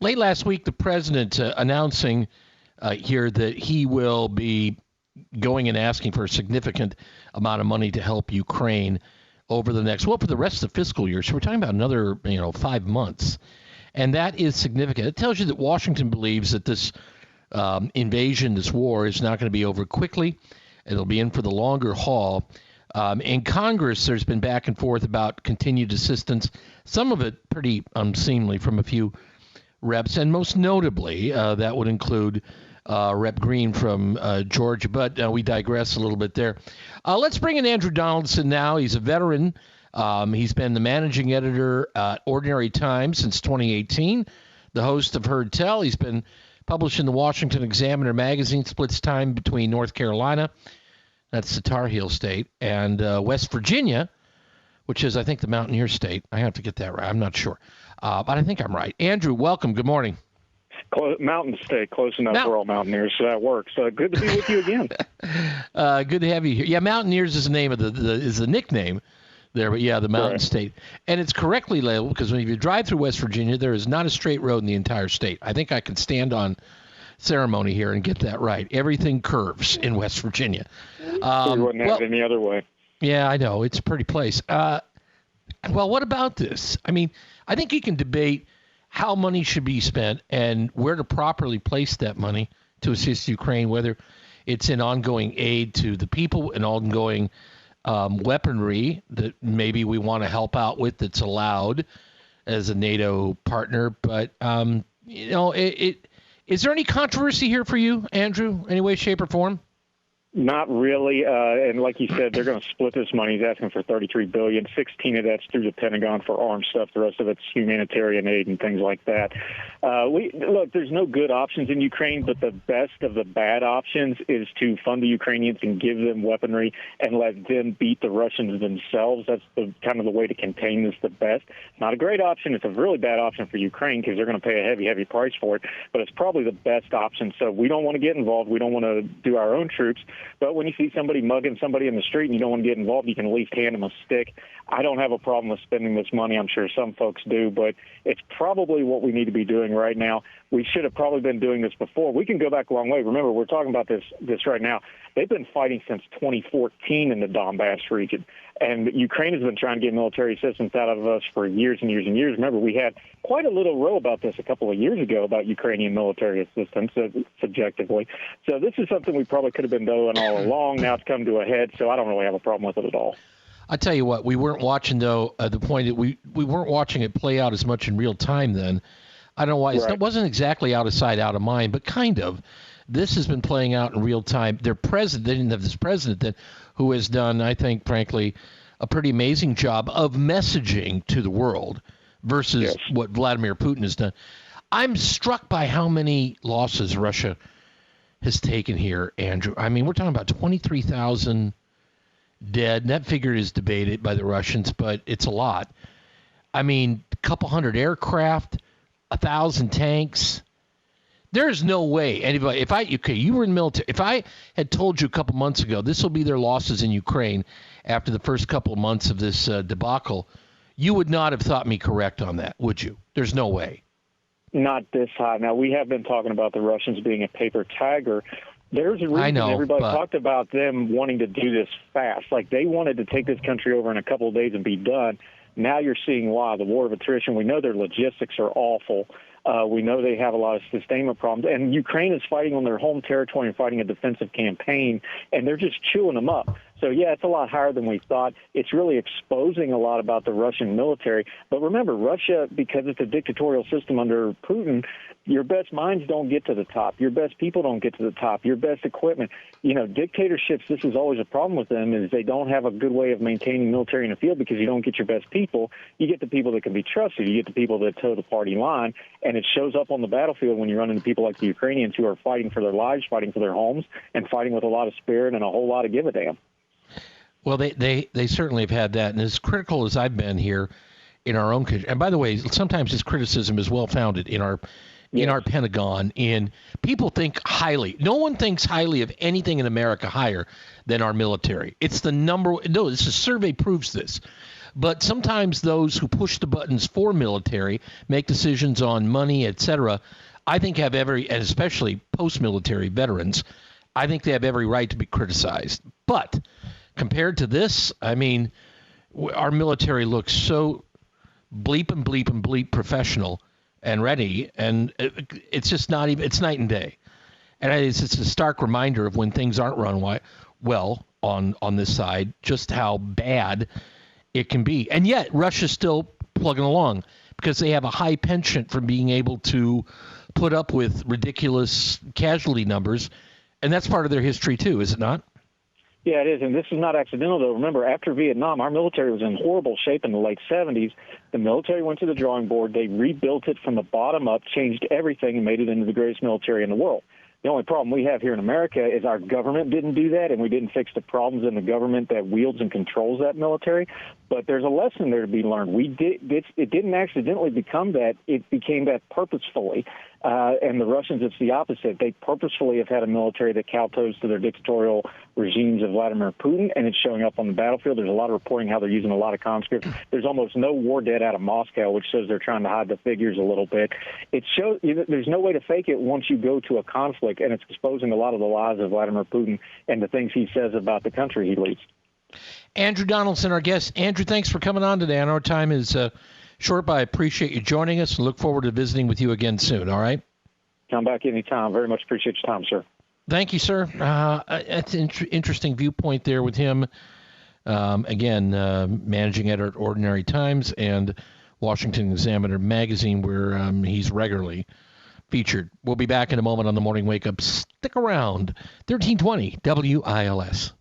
Late last week, the president announcing here that he will be going and asking for a significant amount of money to help Ukraine over the next, for the rest of the fiscal year. So we're talking about another, 5 months. And that is significant. It tells you that Washington believes that this invasion, this war, is not going to be over quickly. It'll be in for the longer haul. In Congress, there's been back and forth about continued assistance, some of it pretty unseemly from a few reps, and most notably, that would include Rep. Green from Georgia. But we digress a little bit there. Let's bring in Andrew Donaldson now. He's a veteran. He's been the managing editor at Ordinary Times since 2018, the host of Heard Tell. He's been published in the Washington Examiner magazine, splits time between North Carolina, that's the Tar Heel state, and West Virginia, which is, I think, the Mountaineer state. I have to get that right. I'm not sure. But I think I'm right. Andrew, welcome. Good morning. Mountain State, close enough. We're all Mountaineers, so that works. Good to be with you again. Good to have you here. Yeah, Mountaineers is the name of the nickname there, but yeah, the Mountain State. And it's correctly labeled because when you drive through West Virginia, there is not a straight road in the entire state. I think I can stand on ceremony here and get that right. Everything curves in West Virginia. You wouldn't have it any other way. Yeah, I know. It's a pretty place. Well, what about this? I mean, I think you can debate how money should be spent and where to properly place that money to assist Ukraine, whether it's in ongoing aid to the people and ongoing weaponry that maybe we want to help out with that's allowed as a NATO partner. But, is there any controversy here for you, Andrew, any way, shape, or form? Not really, and like you said, they're going to split this money. He's asking for $33 billion. 16 of that's through the Pentagon for armed stuff. The rest of it's humanitarian aid and things like that. Look, there's no good options in Ukraine, but the best of the bad options is to fund the Ukrainians and give them weaponry and let them beat the Russians themselves. That's the kind of the way to contain this the best. Not a great option. It's a really bad option for Ukraine because they're going to pay a heavy price for it, but it's probably the best option. So we don't want to get involved. We don't want to do our own troops. But when you see somebody mugging somebody in the street and you don't want to get involved, you can at least hand them a stick. I don't have a problem with spending this money. I'm sure some folks do, but it's probably what we need to be doing right now. We should have probably been doing this before. We can go back a long way. Remember, we're talking about this right now. They've been fighting since 2014 in the Donbass region, and Ukraine has been trying to get military assistance out of us for years and years and years. Remember, we had quite a little row about this a couple of years ago about Ukrainian military assistance subjectively. So this is something we probably could have been doing all along. Now it's come to a head, so I don't really have a problem with it at all. I tell you what, we weren't watching, though, the point that we weren't watching it play out as much in real time then. I don't know why. Right. It wasn't exactly out of sight, out of mind, but kind of. This has been playing out in real time. They didn't have this president who has done, I think, frankly, a pretty amazing job of messaging to the world versus what Vladimir Putin has done. I'm struck by how many losses Russia has taken here, Andrew. I mean, we're talking about 23,000 dead. And that figure is debated by the Russians, but it's a lot. I mean, a couple hundred aircraft, 1,000 tanks. There's no way anybody. You were in the military. If I had told you a couple months ago this will be their losses in Ukraine after the first couple of months of this debacle, you would not have thought me correct on that, would you? There's no way. Not this high. Now, we have been talking about the Russians being a paper tiger. There's a reason everybody talked about them wanting to do this fast. Like, they wanted to take this country over in a couple of days and be done. Now you're seeing why. The war of attrition. We know their logistics are awful. We know they have a lot of sustainment problems. And Ukraine is fighting on their home territory and fighting a defensive campaign, and they're just chewing them up. So, yeah, it's a lot higher than we thought. It's really exposing a lot about the Russian military. But remember, Russia, because it's a dictatorial system under Putin, your best minds don't get to the top. Your best people don't get to the top. Your best equipment. Dictatorships, this is always a problem with them, is they don't have a good way of maintaining military in the field because you don't get your best people. You get the people that can be trusted. You get the people that toe the party line, and it shows up on the battlefield when you run into people like the Ukrainians who are fighting for their lives, fighting for their homes, and fighting with a lot of spirit and a whole lot of give a damn. Well, they certainly have had that, and as critical as I've been here in our own country, and by the way, sometimes this criticism is well-founded in our Pentagon, and people think highly. No one thinks highly of anything in America higher than our military. It's the number. No, this survey proves this. But sometimes those who push the buttons for military, make decisions on money, etc., I think have every, and especially post-military veterans, I think they have every right to be criticized. But compared to this, I mean, our military looks so bleep professional and ready, and it's just not even, it's night and day. And it's a stark reminder of when things aren't run well on this side, just how bad it can be. And yet Russia's still plugging along because they have a high penchant for being able to put up with ridiculous casualty numbers, and that's part of their history too, is it not? Yeah, it is, and this is not accidental, though. Remember, after Vietnam, our military was in horrible shape in the late 70s. The military went to the drawing board. They rebuilt it from the bottom up, changed everything, and made it into the greatest military in the world. The only problem we have here in America is our government didn't do that, and we didn't fix the problems in the government that wields and controls that military. But there's a lesson there to be learned. It didn't accidentally become that. It became that purposefully. And the Russians, it's the opposite. They purposefully have had a military that kowtows to their dictatorial regimes of Vladimir Putin, and it's showing up on the battlefield. There's a lot of reporting how they're using a lot of conscripts. There's almost no war dead out of Moscow, which shows they're trying to hide the figures a little bit. It shows there's no way to fake it once you go to a conflict, and it's exposing a lot of the lies of Vladimir Putin and the things he says about the country he leads. Andrew Donaldson, our guest. Andrew, thanks for coming on today. I know our time is short, but I appreciate you joining us and look forward to visiting with you again soon, all right? Come back anytime. Very much appreciate your time, sir. Thank you, sir. That's an interesting viewpoint there with him. Again, managing editor at Ordinary Times and Washington Examiner magazine, where he's regularly featured. We'll be back in a moment on the Morning Wake Up. Stick around. 1320 WILS.